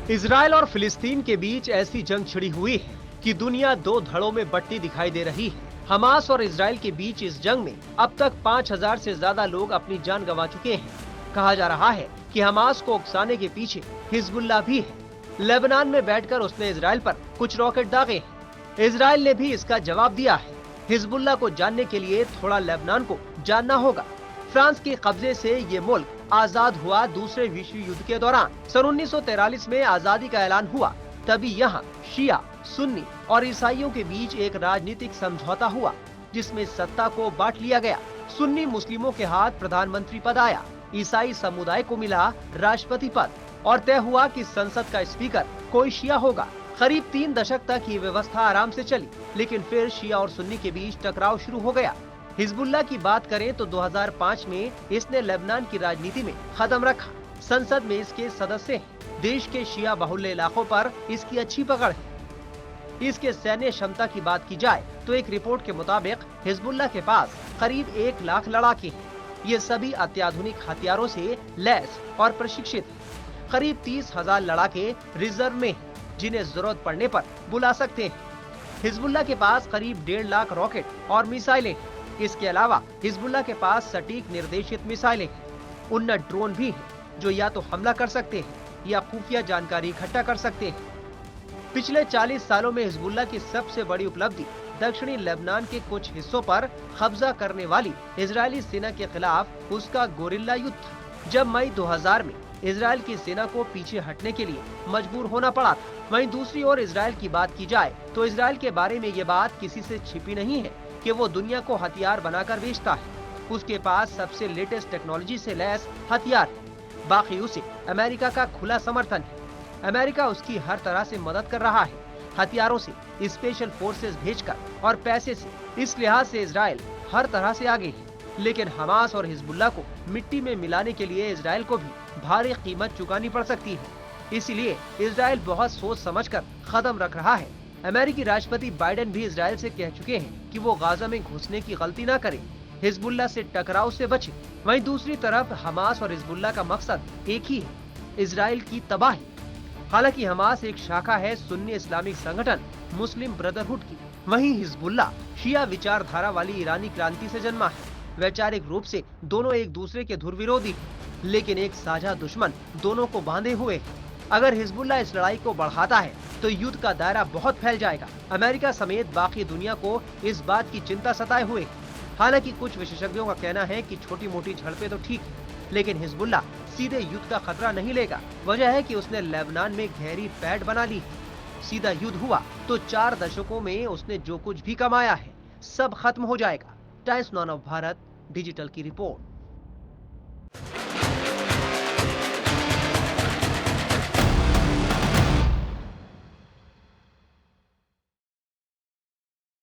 Israel और फिलिस्तीन के बीच ऐसी जंग छिड़ी हुई है कि दुनिया दो धड़ों में बंटी दिखाई दे रही है। हमास और इजराइल के बीच इस जंग में अब तक 5000 से ज्यादा लोग अपनी जान गंवा चुके हैं। कहा जा रहा है कि हमास को उकसाने के पीछे हिजबुल्लाह भी है। लेबनान में बैठकर उसने इजराइल पर कुछ रॉकेट दागे हैं। इजराइल ने भी इसका जवाब दिया है। हिजबुल्लाह को जानने के लिए थोड़ा लेबनान को जानना होगा। फ्रांस के कब्जे से ये मुल्क आजाद हुआ दूसरे विश्व युद्ध के दौरान। सन 1943 में आजादी का ऐलान हुआ। तभी यहाँ शिया, सुन्नी और ईसाइयों के बीच एक राजनीतिक समझौता हुआ, जिसमें सत्ता को बांट लिया गया। सुन्नी मुस्लिमों के हाथ प्रधानमंत्री पद आया, ईसाई समुदाय को मिला राष्ट्रपति पद और तय हुआ कि संसद का स्पीकर कोई शिया होगा। करीब 3 दशक तक ये व्यवस्था आराम से चली, लेकिन फिर शिया और सुन्नी के बीच टकराव शुरू हो गया। हिजबुल्लाह की बात करें तो 2005 में इसने लेबनान की राजनीति में कदम रखा। संसद में इसके सदस्य हैं। देश के शिया बहुल्य इलाकों पर इसकी अच्छी पकड़ है। इसके सैन्य क्षमता की बात की जाए तो एक रिपोर्ट के मुताबिक हिजबुल्लाह के पास करीब 1 लाख लड़ाके हैं। ये सभी अत्याधुनिक हथियारों से लैस और प्रशिक्षित हैं। करीब 30,000 लड़ाके रिजर्व में हैं, जिन्हें जरूरत पड़ने पर बुला सकते हैं। हिजबुल्लाह के पास करीब 1.5 लाख रॉकेट और मिसाइलें हैं। इसके अलावा हिजबुल्लाह के पास सटीक निर्देशित मिसाइलें हैं। उन्नत ड्रोन भी हैं, जो या तो हमला कर सकते हैं या खुफिया जानकारी इकट्ठा कर सकते हैं। पिछले 40 सालों में हिजबुल्लाह की सबसे बड़ी उपलब्धि दक्षिणी लेबनान के कुछ हिस्सों पर कब्जा करने वाली इजरायली सेना के खिलाफ उसका गोरिल्ला युद्ध था। जब मई 2000 में इजरायल की सेना को पीछे हटने के लिए मजबूर होना पड़ा था। वहीं दूसरी ओर इजरायल की बात की जाए तो इजरायल के बारे में ये बात किसी से छिपी नहीं है कि वो दुनिया को हथियार बनाकर बेचता है। उसके पास सबसे लेटेस्ट टेक्नोलॉजी से लैस हथियार है। बाकी उसे अमेरिका का खुला समर्थन है। अमेरिका उसकी हर तरह से मदद कर रहा है, हथियारों से, स्पेशल फोर्सेस भेजकर और पैसे से। इस लिहाज से इजरायल हर तरह से आगे है। लेकिन हमास और हिजबुल्लाह को मिट्टी में मिलाने के लिए इजरायल को भी भारी कीमत चुकानी पड़ सकती है। इसीलिए इजरायल बहुत सोच समझकर कदम रख रहा है। अमेरिकी राष्ट्रपति बाइडेन भी इजरायल से कह चुके हैं कि वो गाजा में घुसने की गलती न करे, हिजबुल्लाह से टकराव से बचे। वहीं दूसरी तरफ हमास और हिजबुल्लाह का मकसद एक ही है, इजरायल की तबाही। हालांकि हमास एक शाखा है सुन्नी इस्लामिक संगठन मुस्लिम ब्रदरहुड की। वहीं हिजबुल्लाह शिया विचारधारा वाली ईरानी क्रांति से जन्मा है। वैचारिक रूप से दोनों एक दूसरे के धुर विरोधी हैं, लेकिन एक साझा दुश्मन दोनों को बांधे हुए है। अगर हिजबुल्लाह इस लड़ाई को बढ़ाता है तो युद्ध का दायरा बहुत फैल जाएगा। अमेरिका समेत बाकी दुनिया को इस बात की चिंता सताए हुए है। हालांकि कुछ विशेषज्ञों का कहना है कि छोटी मोटी झड़पें तो ठीक है, लेकिन हिजबुल्लाह सीधे युद्ध का खतरा नहीं लेगा। वजह है कि उसने लेबनान में गहरी पैठ बना ली है। सीधा युद्ध हुआ तो 4 दशकों में उसने जो कुछ भी कमाया है सब खत्म हो जाएगा। Times now of Bharat digital की रिपोर्ट।